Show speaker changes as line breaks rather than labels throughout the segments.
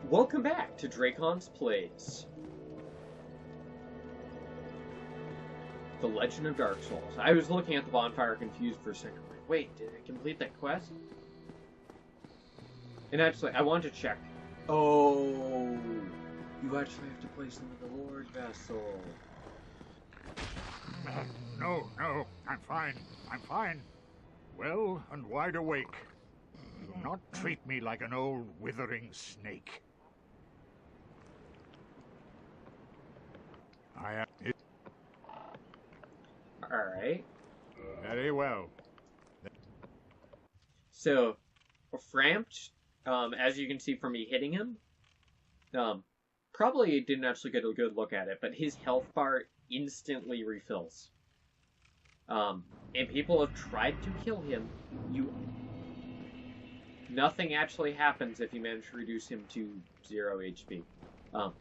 Welcome back to Dracon's Plays. The Legend of Dark Souls. I was looking at the bonfire confused for a second. Like, wait, did I complete that quest? And actually, I want to check. Oh, you actually have to place them in the Lord Vessel.
No, I'm fine. Well and wide awake. Do not treat me like an old withering snake. I am...
Alright.
Very well.
So, Frampt, as you can see from me hitting him, probably didn't actually get a good look at it, but his health bar instantly refills. And people have tried to kill him. Nothing actually happens if you manage to reduce him to 0 HP.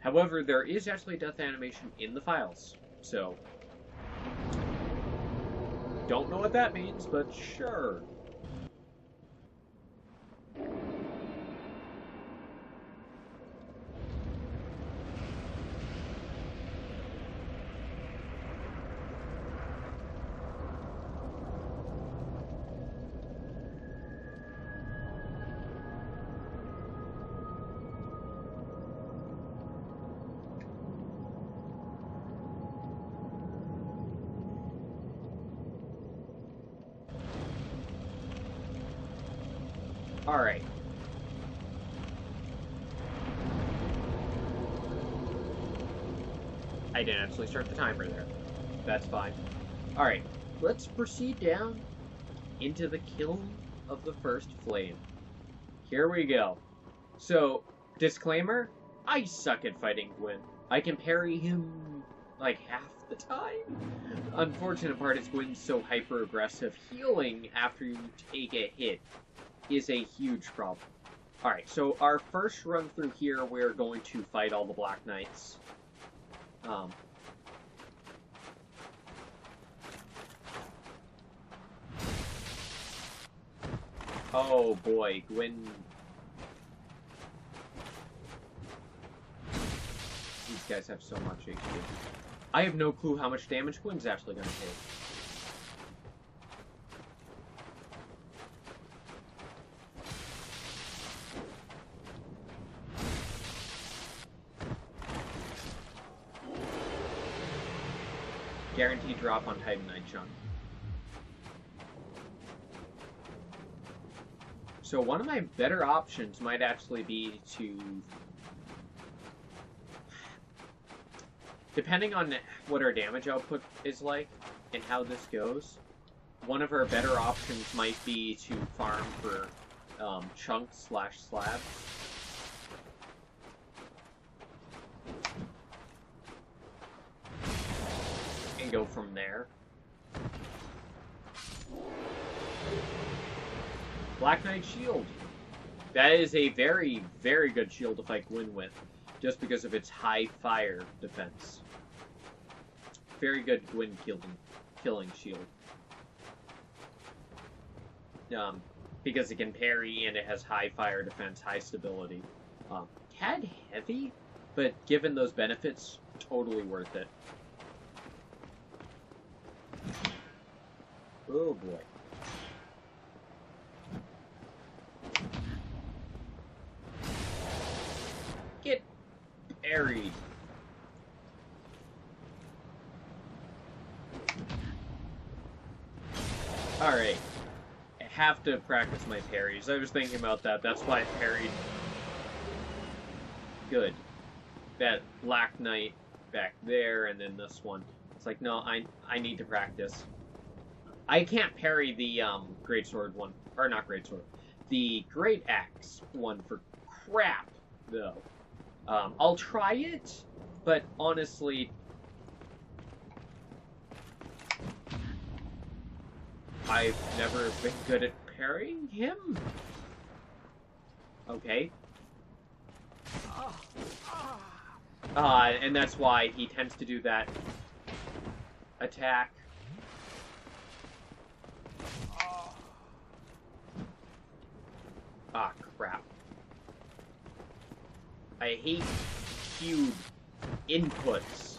However, there is actually a death animation in the files, so... Don't know what that means, but sure. Alright. I didn't actually start the timer there. That's fine. Alright, let's proceed down into the kiln of the first flame. Here we go. So, disclaimer, I suck at fighting Gwyn. I can parry him like half the time. Unfortunate part is Gwyn's so hyper-aggressive. Healing after you take a hit is a huge problem. Alright, so our first run through here, we're going to fight all the Black Knights. Oh boy, Gwyn... These guys have so much HP. I have no clue how much damage Gwyn's actually going to take. Guaranteed drop on Titanite Chunk. So one of my better options might actually be to... Depending on what our damage output is like, and how this goes, one of our better options might be to farm for chunks/slabs. And go from there. Black Knight Shield. That is a very, very good shield to fight Gwyn with, just because of its high fire defense. Very good Gwyn killing shield. Because it can parry and it has high fire defense, high stability. Tad heavy, but given those benefits, totally worth it. Oh boy. Get parried. Alright. I have to practice my parries. I was thinking about that. That's why I parried. Good. That Black Knight back there, and then this one. It's like, no, I need to practice. I can't parry the greatsword one, or not greatsword, the great axe one for crap, though. I'll try it, but honestly, I've never been good at parrying him. Okay. And that's why he tends to do that attack. Ah, crap. I hate queued inputs.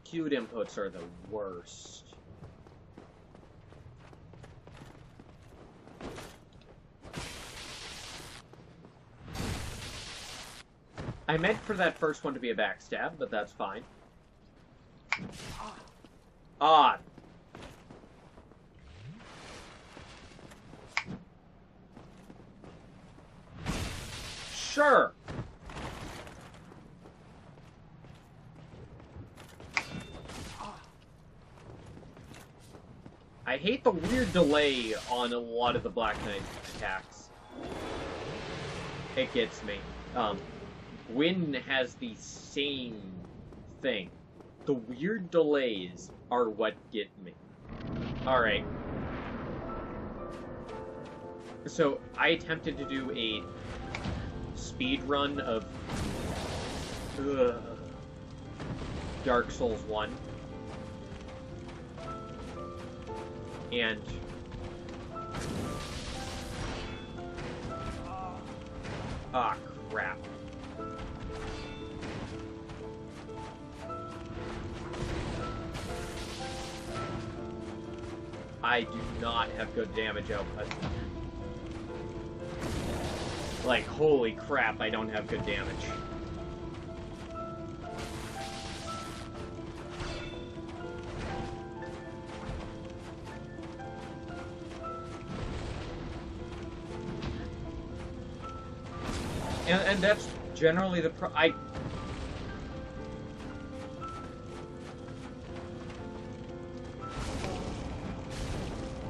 Queued inputs are the worst. I meant for that first one to be a backstab, but that's fine. Ah. Sure. I hate the weird delay on a lot of the Black Knight attacks. It gets me. Gwyn has the same thing. The weird delays are what get me. Alright. So, I attempted to do a speed run of Dark Souls 1. And ah, crap. I do not have good damage output. Like, holy crap, I don't have good damage. And that's generally the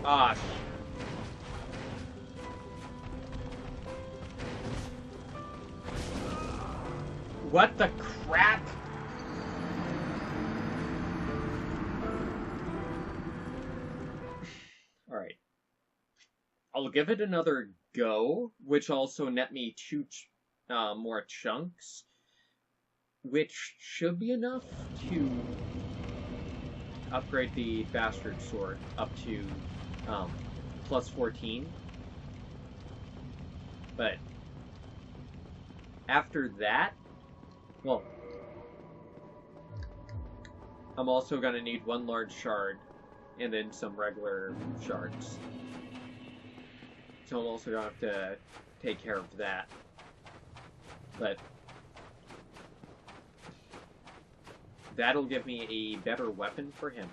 Ah. What the crap? Alright. I'll give it another go, which also net me 2 more chunks, which should be enough to upgrade the Bastard Sword up to plus 14. But after that, well, I'm also going to need 1 large shard and then some regular shards. So I'm also going to have to take care of that. But that'll give me a better weapon for him.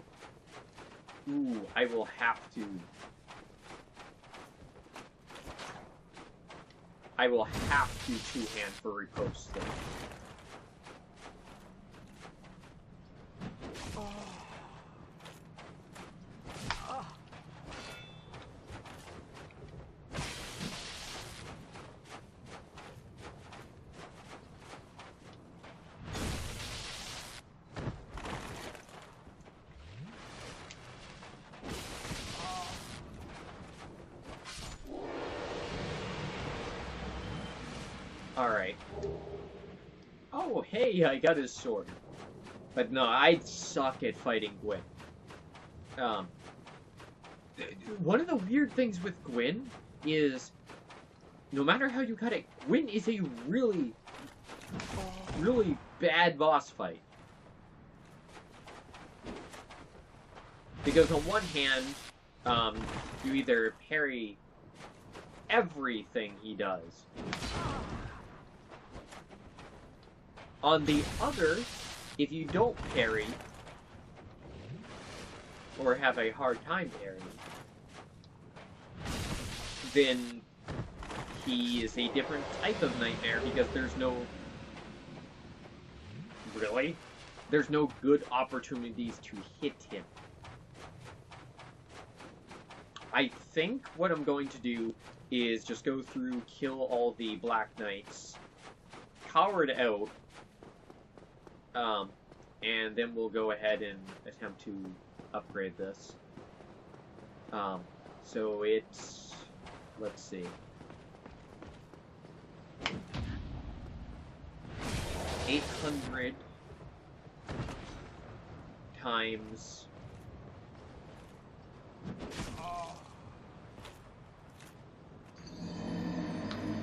Ooh, I will have to... two-hand for riposte though. Alright. Oh, hey, I got his sword. But no, I suck at fighting Gwyn. One of the weird things with Gwyn is, no matter how you cut it, Gwyn is a really, really bad boss fight. Because on one hand, you either parry everything he does. On the other, if you don't parry, or have a hard time parrying, then he is a different type of nightmare because there's no... Really? There's no good opportunities to hit him. I think what I'm going to do is just go through, kill all the Black Knights, power it out, and then we'll go ahead and attempt to upgrade this. So it's... let's see. $800. times...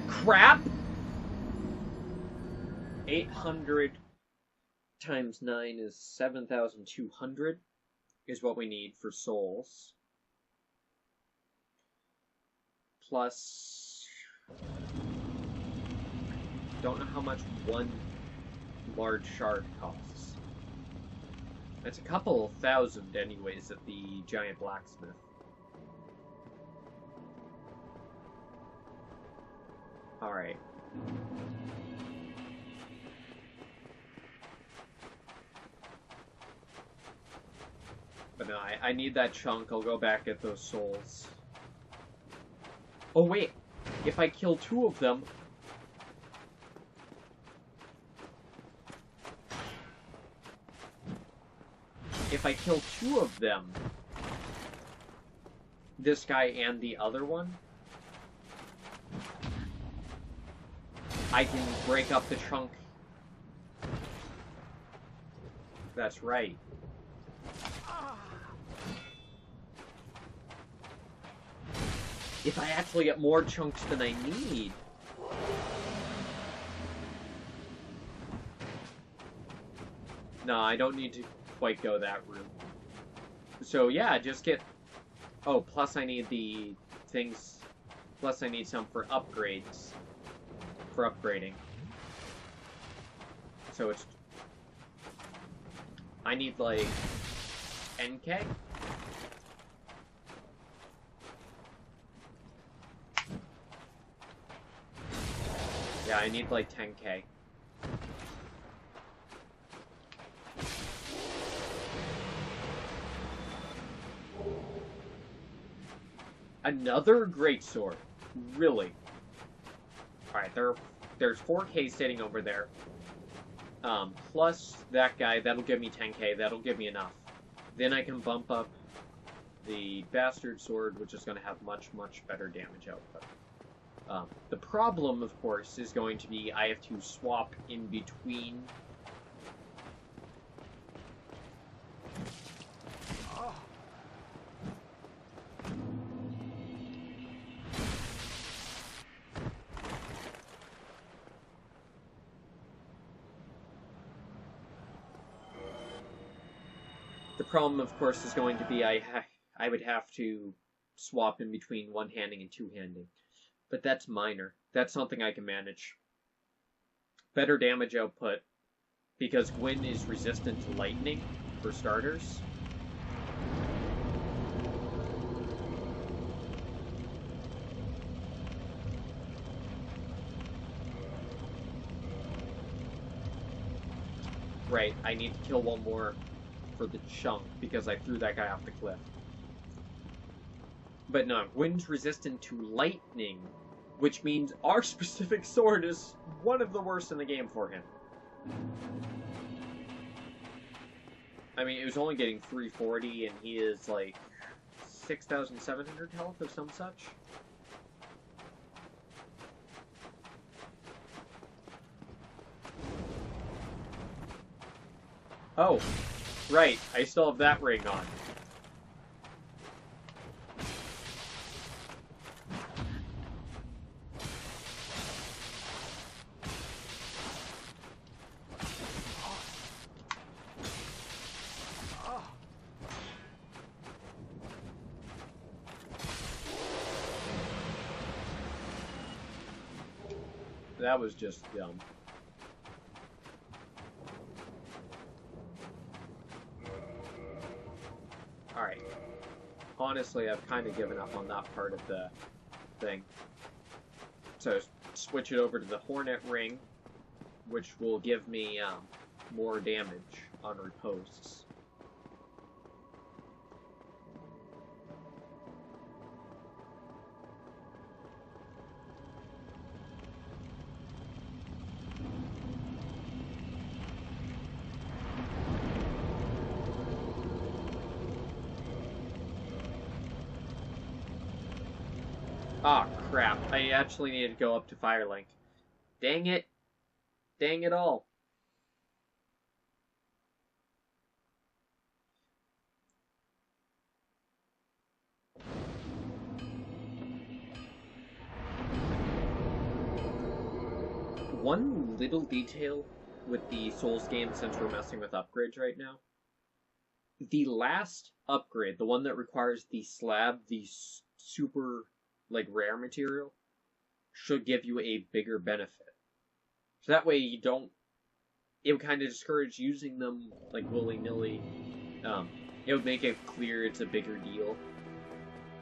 Crap! 800 times 9 is 7,200 is what we need for souls. Plus... don't know how much one large shard costs. It's a couple thousand anyways at the giant blacksmith. Alright. But no, I need that chunk. I'll go back at those souls. Oh wait, if I kill 2 of them... If I kill 2 of them... this guy and the other one... I can break up the chunk. That's right. If I actually get more chunks than I need... No, I don't need to quite go that route. So yeah, just get... Oh, plus I need the things... Plus I need some for upgrades. For upgrading. So it's... I need like... 10k? Yeah, I need like 10k. Another greatsword. Really? Alright, there's 4k sitting over there. Plus that guy, that'll give me 10k, that'll give me enough. Then I can bump up the bastard sword, which is going to have much, much better damage output. The problem, of course, is going to be I have to swap in between. The problem, of course, is going to be I would have to swap in between one-handing and two-handing. But that's minor. That's something I can manage. Better damage output, because Gwyn is resistant to lightning, for starters. Right, I need to kill one more for the chunk, because I threw that guy off the cliff. But no, Gwyn's resistant to lightning, which means our specific sword is one of the worst in the game for him. I mean, it was only getting 340, and he is like 6,700 health or some such. Oh, right, I still have that ring on. That was just dumb. Alright. Honestly, I've kind of given up on that part of the thing. So, switch it over to the Hornet Ring, which will give me more damage on riposts. Ah, oh, crap. I actually need to go up to Firelink. Dang it. Dang it all. one little detail with the Souls game, since we're messing with upgrades right now. The last upgrade, the one that requires the slab, the super, like, rare material, should give you a bigger benefit. So that way you don't... It would kind of discourage using them, like, willy-nilly. It would make it clear it's a bigger deal,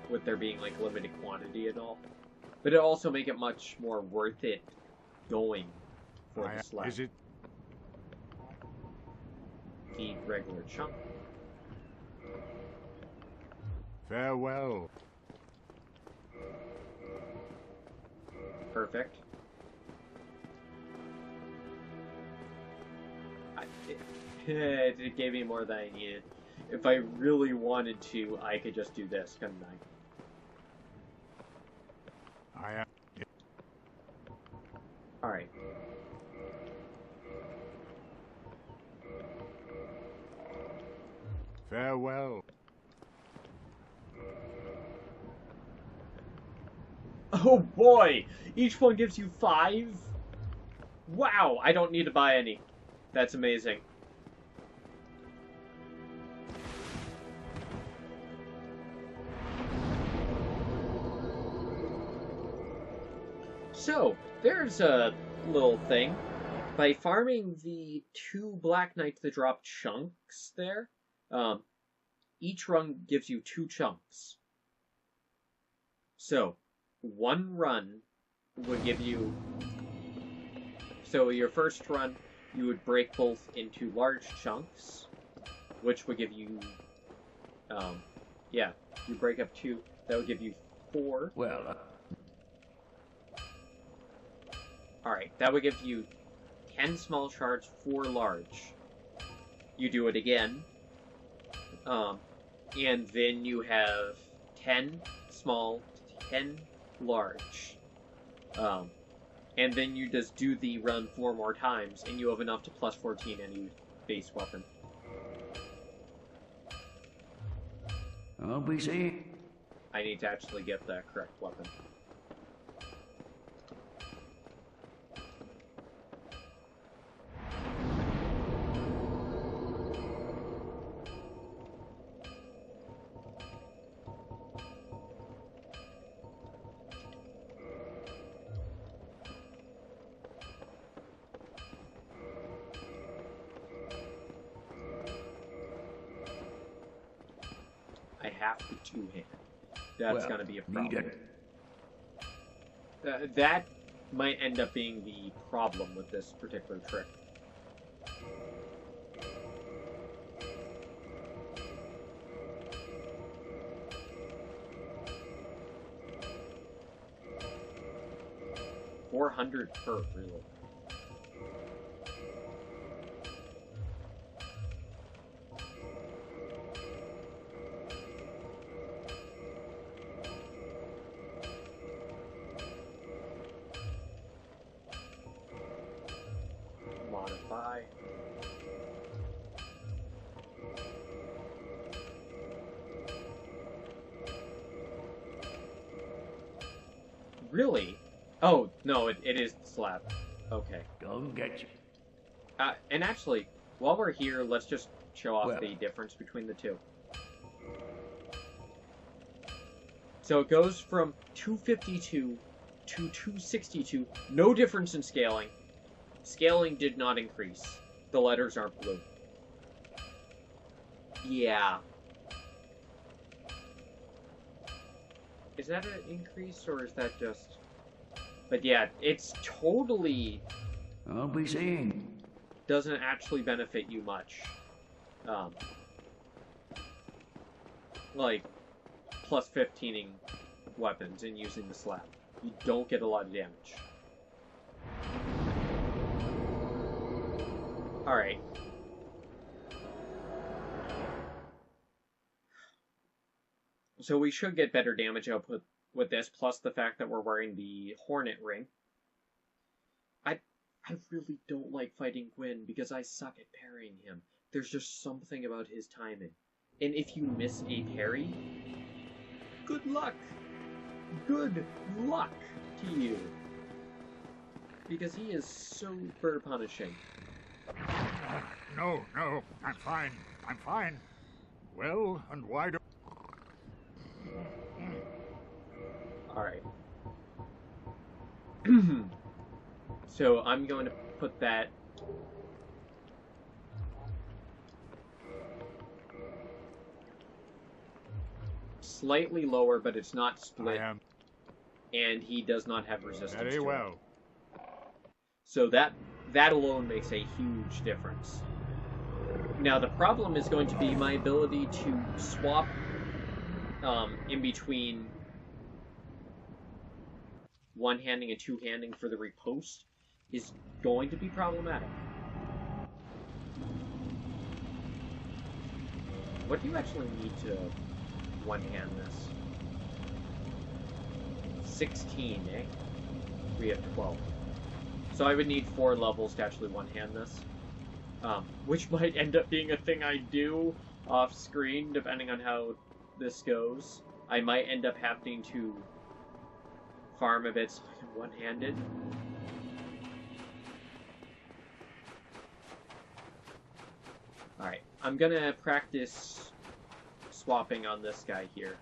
with there being, like, limited quantity and all. But it also make it much more worth it going for the slab.
Is it?
The regular chunk.
Farewell.
Perfect. It gave me more than I needed. If I really wanted to, I could just do this, couldn't I? Alright.
Farewell.
Oh boy! Each one gives you 5? Wow! I don't need to buy any. That's amazing. So, there's a little thing. By farming the 2 Black Knights that drop chunks there, each run gives you 2 chunks. So, 1 run would give you... So, your first run, you would break both into large chunks, which would give you... yeah, you break up 2, that would give you 4.
Well,
Alright, that would give you 10 small shards, 4 large. You do it again. And then you have 10 small, 10 large. And then you just do the run 4 more times, and you have enough to plus 14 any base weapon.
I'll be seeing.
I need to actually get the correct weapon. I have the 2-hand. That's gonna be a problem. That might end up being the problem with this particular trick. $400 per, really. Modify. Really? Oh, no, it is the slab. Okay.
Don't get you.
And actually, while we're here, let's just show off the difference between the two. So it goes from 252 to 262. No difference in scaling. Scaling did not increase. The letters aren't blue. Yeah. Is that an increase, or is that just... But yeah, it's totally...
I'll be seeing.
Doesn't actually benefit you much. Like, plus 15ing weapons and using the slab. You don't get a lot of damage. Alright. So we should get better damage output with this, plus the fact that we're wearing the Hornet Ring. I really don't like fighting Gwyn because I suck at parrying him. There's just something about his timing. And if you miss a parry, good luck! Good luck to you! because he is super punishing.
No, I'm fine. I'm fine. Well, and why do...
Alright. So I'm going to put that... slightly lower, but it's not split. And he does not have resistance
Very
to it.
well.
So that alone makes a huge difference. Now the problem is going to be my ability to swap in between one-handing and two-handing for the riposte is going to be problematic. What do you actually need to one-hand this? 16, eh? We have 12. So I would need 4 levels to actually one-hand this. Which might end up being a thing I do off-screen, depending on how this goes. I might end up having to farm a bit so I can one-hand it. Alright, I'm gonna practice swapping on this guy here.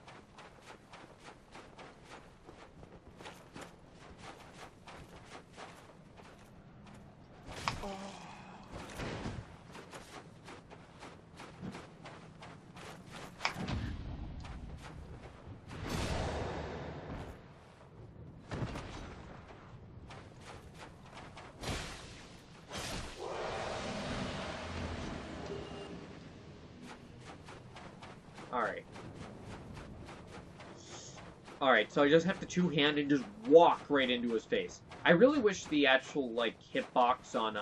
Alright, so I just have to two-hand and just walk right into his face. I really wish the actual, like, hitbox on,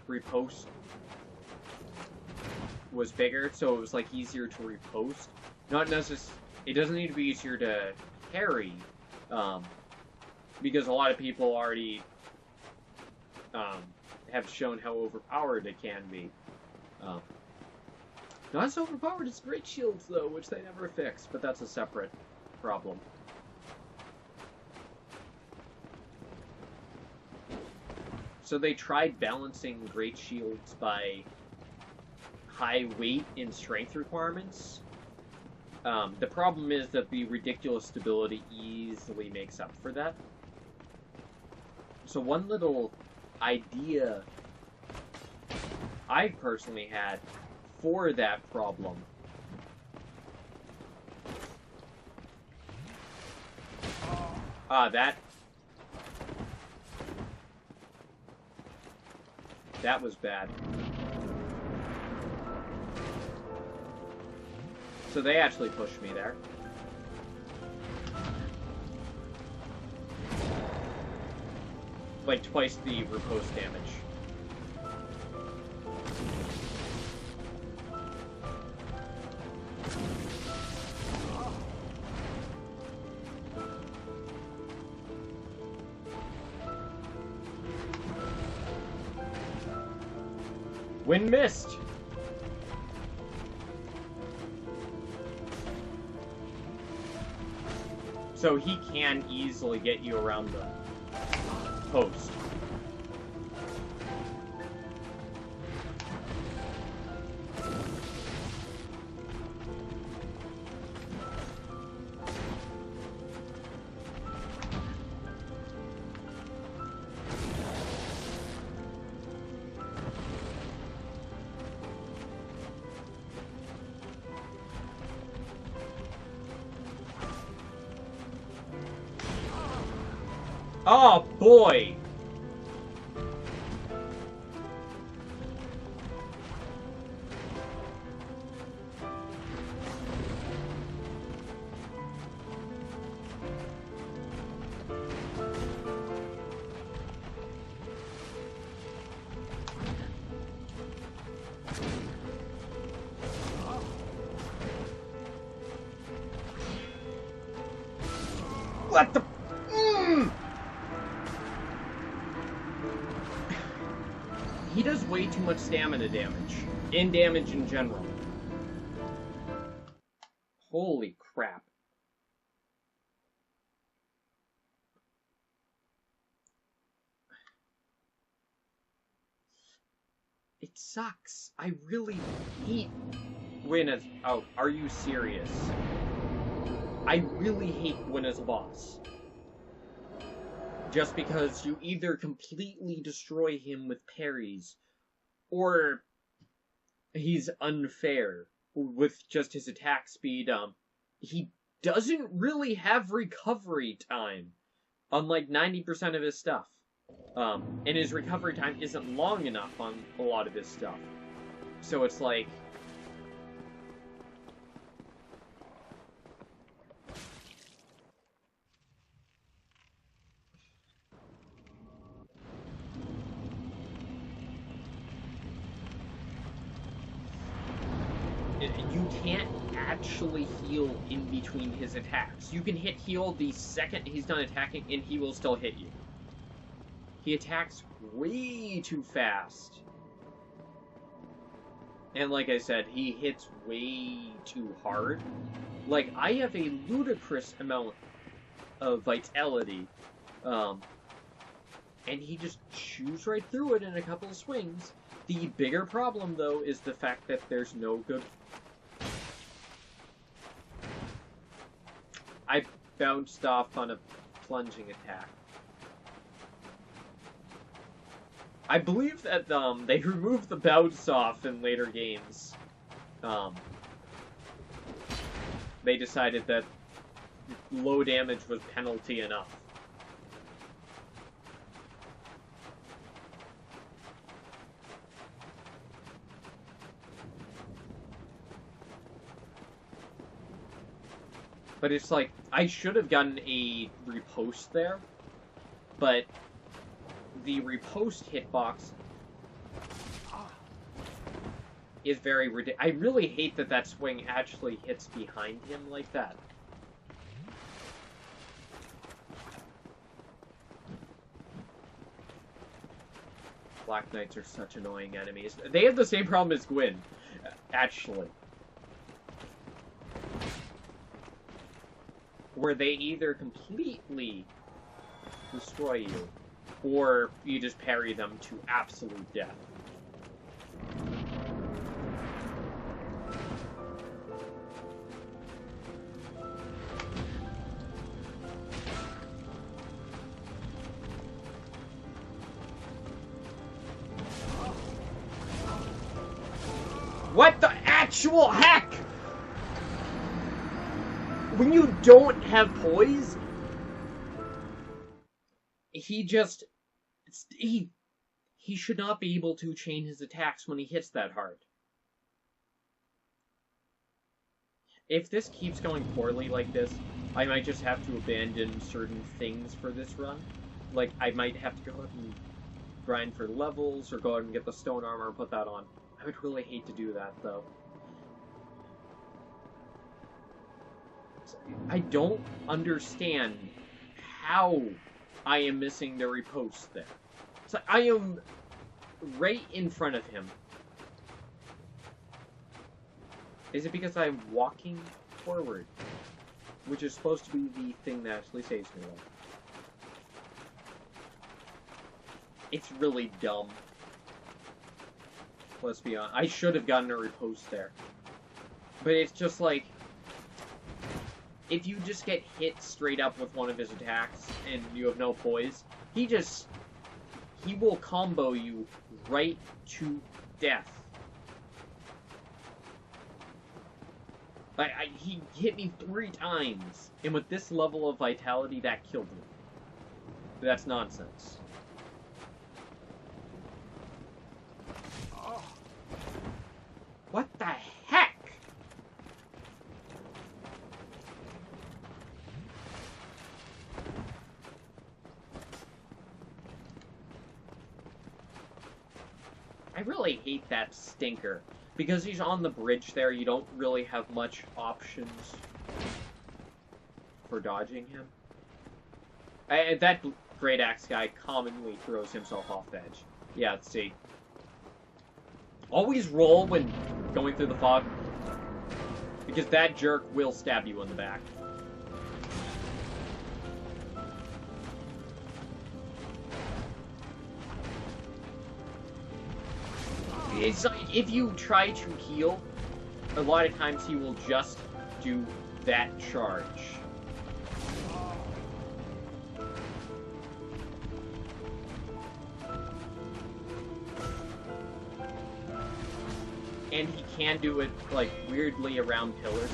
riposte was bigger, so it was, like, easier to riposte. Not necessarily... It doesn't need to be easier to parry, because a lot of people already, have shown how overpowered it can be. Not as overpowered as Great Shields, though, which they never fix, but that's a separate problem. So they tried balancing Great Shields by high weight and strength requirements. The problem is that the ridiculous stability easily makes up for that. So one little idea I personally had for that problem that was bad. So they actually pushed me there. Like twice the riposte damage. Wind missed! So he can easily get you around the post. Oh boy! What the... He does way too much stamina damage. And damage in general. Holy crap. sucks. I really hate Gwyn as... Oh, are you serious? I really hate Gwyn as a boss. Just because you either completely destroy him with parries, or he's unfair with just his attack speed. He doesn't really have recovery time, unlike 90% of his stuff. And his recovery time isn't long enough on a lot of his stuff. So it's like... You can't actually heal in between his attacks. You can hit heal the second he's done attacking, and he will still hit you. He attacks way too fast. And like I said, he hits way too hard. Like, I have a ludicrous amount of vitality, and he just chews right through it in a couple of swings. The bigger problem, though, is the fact that there's no good... I bounced off on a plunging attack. I believe that they removed the bounce off in later games. They decided that low damage was penalty enough. But it's like, I should have gotten a riposte there, but the riposte hitbox is very ridiculous. I really hate that that swing actually hits behind him like that. Black Knights are such annoying enemies. They have the same problem as Gwyn, actually. Where they either completely destroy you, or you just parry them to absolute death. What the actual heck? When you don't have poise, he just... He should not be able to chain his attacks when he hits that hard. If this keeps going poorly like this, I might just have to abandon certain things for this run. Like, I might have to go out and grind for levels, or go out and get the stone armor and put that on. I would really hate to do that, though. I don't understand how I am missing the riposte there. So I am right in front of him. Is it because I'm walking forward? Which is supposed to be the thing that actually saves me, though. It's really dumb. Let's be honest. I should have gotten a riposte there. But it's just like... If you just get hit straight up with one of his attacks and you have no poise, he will combo you right to death. He hit me 3 times, and with this level of vitality, that killed me. That's nonsense. What the heck? I really hate that stinker. Because he's on the bridge there, you don't really have much options for dodging him. That Great Axe guy commonly throws himself off the edge. Yeah, let's see. Always roll when going through the fog, because that jerk will stab you in the back. It's like, if you try to heal, a lot of times he will just do that charge. And he can do it, like, weirdly around pillars.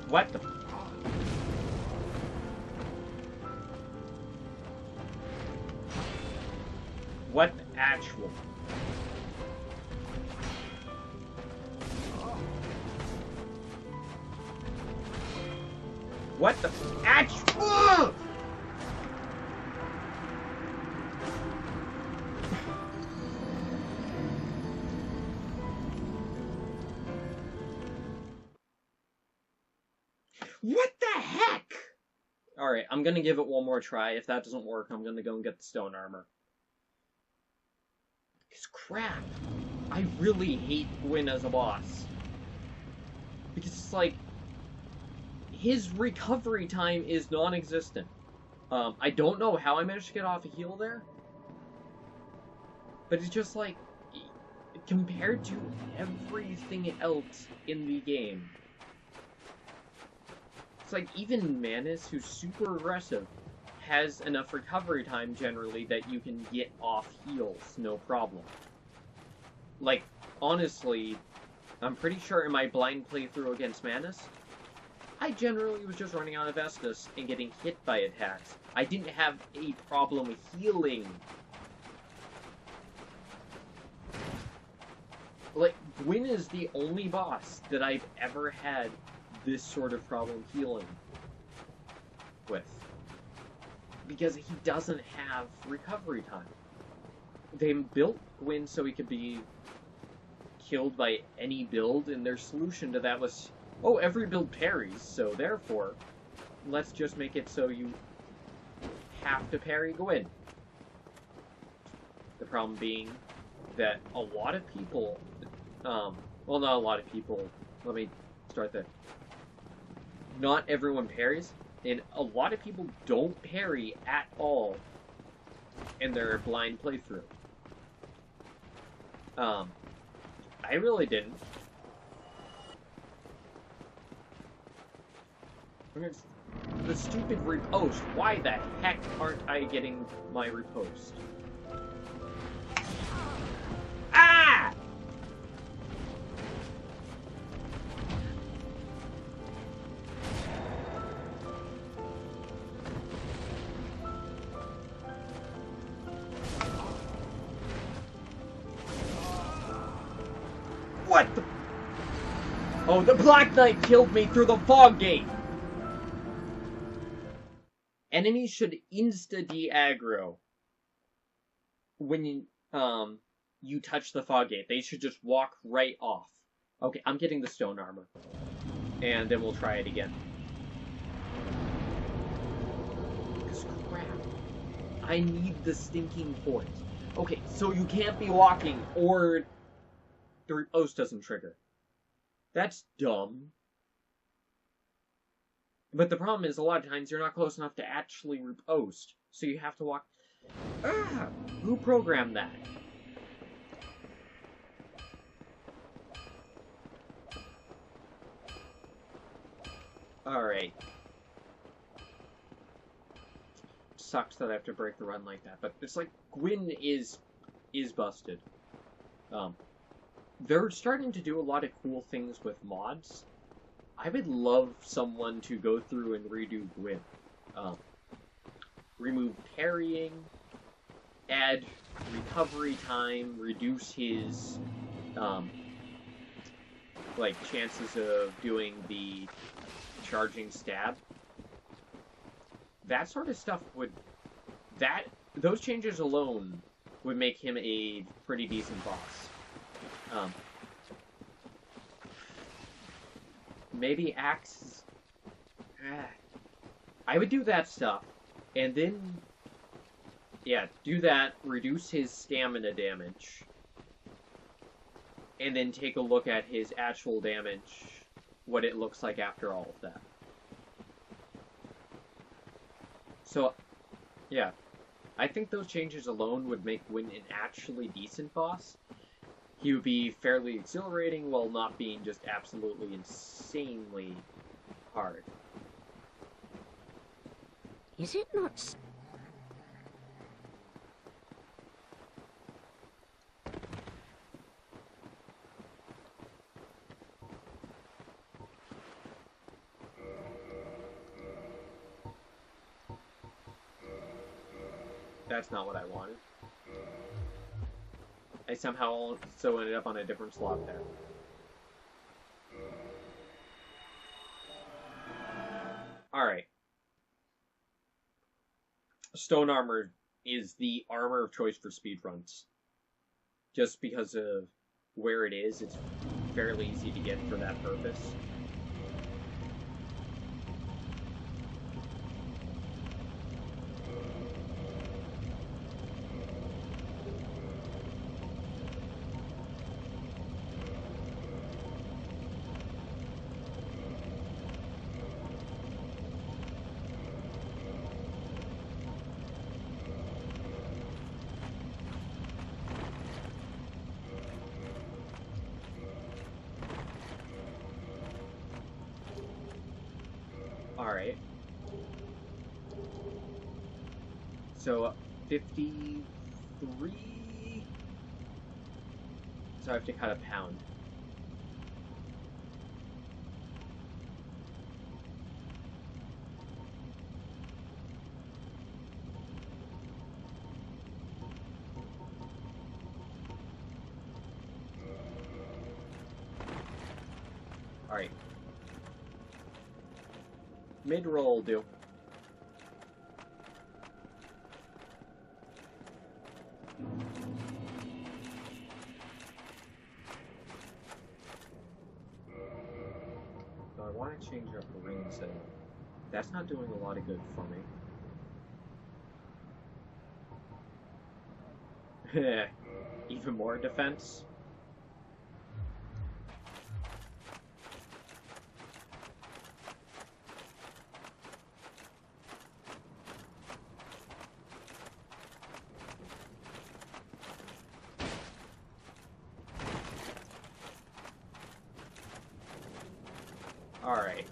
What the... What the actual... What the actual... What the heck? Alright, I'm gonna give it one more try. If that doesn't work, I'm gonna go and get the stone armor. Because crap, I really hate Gwyn as a boss. Because it's like, his recovery time is non-existent. I don't know how I managed to get off a heal there. But it's just like, compared to everything else in the game, it's like even Manus, who's super aggressive, has enough recovery time generally that you can get off heals, no problem. Like, honestly, I'm pretty sure in my blind playthrough against Manus, I generally was just running out of Estus and getting hit by attacks. I didn't have a problem healing. Like, Gwyn is the only boss that I've ever had this sort of problem healing with. Because he doesn't have recovery time. They built Gwyn so he could be killed by any build, and their solution to that was, oh, every build parries, so therefore, let's just make it so you have to parry Gwyn. The problem being that a lot of people, well, not a lot of people, let me start there. Not everyone parries, and a lot of people don't parry at all in their blind playthrough. I really didn't. The stupid repost. Why the heck aren't I getting my repost? Ah! What the... Oh, the Black Knight killed me through the fog gate! Enemies should insta-de-aggro when you touch the fog gate. They should just walk right off. Okay, I'm getting the stone armor. And then we'll try it again. Because crap. I need the stinking point. Okay, so you can't be walking or the repost doesn't trigger. That's dumb. But the problem is, a lot of times, you're not close enough to actually repost. So you have to walk... Ah! Who programmed that? Alright. Sucks that I have to break the run like that, but it's like, Gwyn is busted. They're starting to do a lot of cool things with mods. I would love someone to go through and redo Gwyn. Remove parrying, add recovery time, reduce his, like, chances of doing the charging stab. That sort of stuff would... Those changes alone would make him a pretty decent boss. Maybe Axe... I would do that stuff. And then, yeah, do that, reduce his stamina damage, and then take a look at his actual damage, what it looks like after all of that. So, yeah, I think those changes alone would make Wynn an actually decent boss. He would be fairly exhilarating while not being just absolutely insanely hard.
Is it not...
That's not what I wanted. I somehow also ended up on a different slot there. Alright. Stone armor is the armor of choice for speedruns. Just because of where it is, it's fairly easy to get for that purpose. Alright. So, 53... So I have to cut a pound. Alright. Mid-roll will do. So I want to change up the ring setting. That's not doing a lot of good for me. Even more defense? Alright.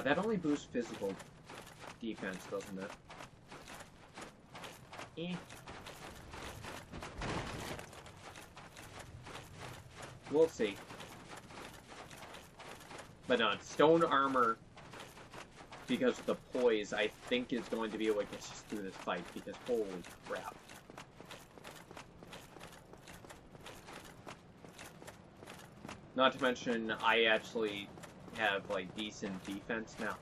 That only boosts physical defense, doesn't it? Eh. We'll see. But no, stone armor, because of the poise, I think is going to be what gets us through this fight, because holy crap. Not to mention, I actually have, like, decent defense now.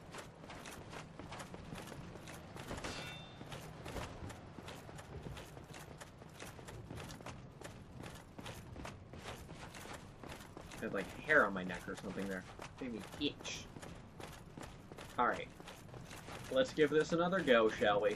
I have, like, hair on my neck or something there. Made me itch. Alright. Let's give this another go, shall we?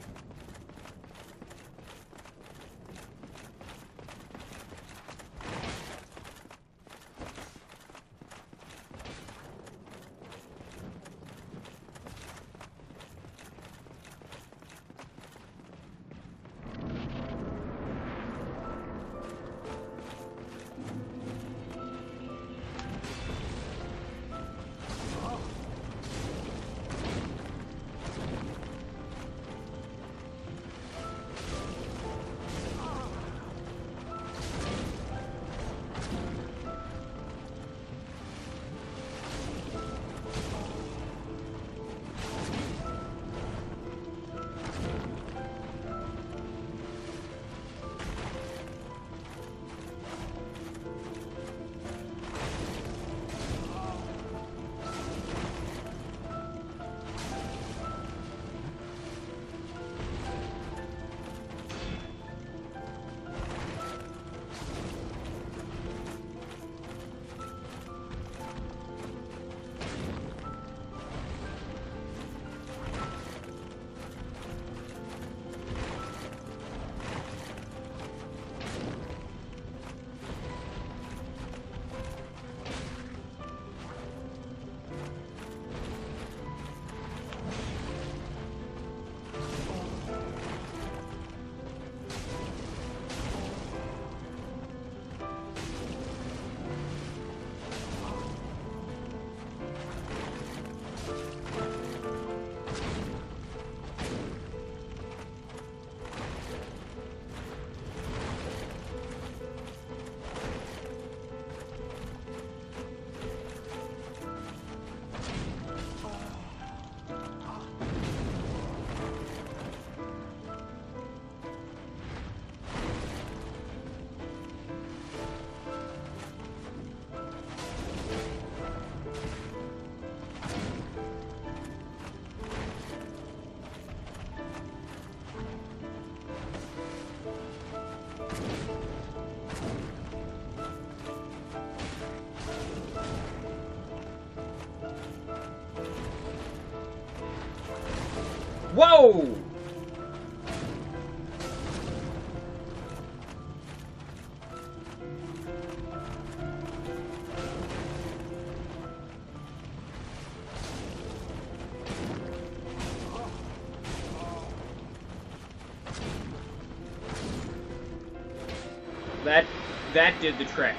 Whoa! That did the trick.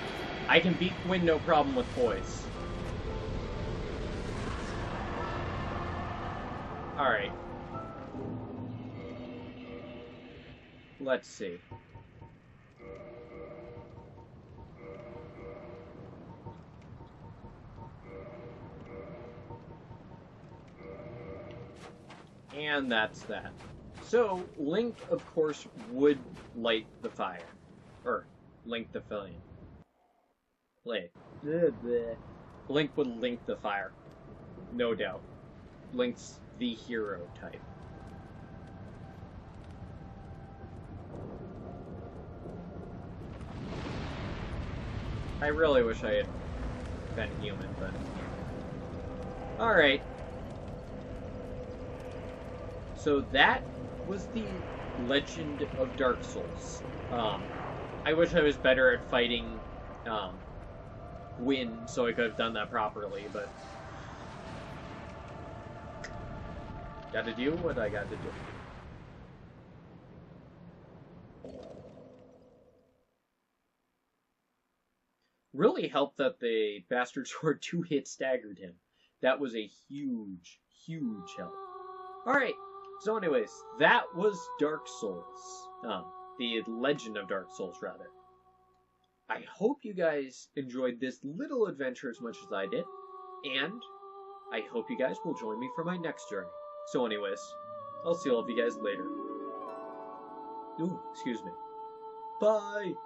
I can beat Gwyn no problem with poise. Alright. Let's see. And that's that. So, Link, of course, would light the fire. Or, Link the flame. Link would link the fire. No doubt. Link's the hero type. I really wish I had been human, but... Alright. So that was the Legend of Dark Souls. I wish I was better at fighting Gwyn, so I could have done that properly, but... Gotta do what I gotta do. Really helped that the Bastard Sword 2-hit staggered him. That was a huge, huge help. Alright, so anyways, that was Dark Souls. The Legend of Dark Souls, rather. I hope you guys enjoyed this little adventure as much as I did, and I hope you guys will join me for my next journey. So anyways, I'll see all of you guys later. Ooh, excuse me. Bye!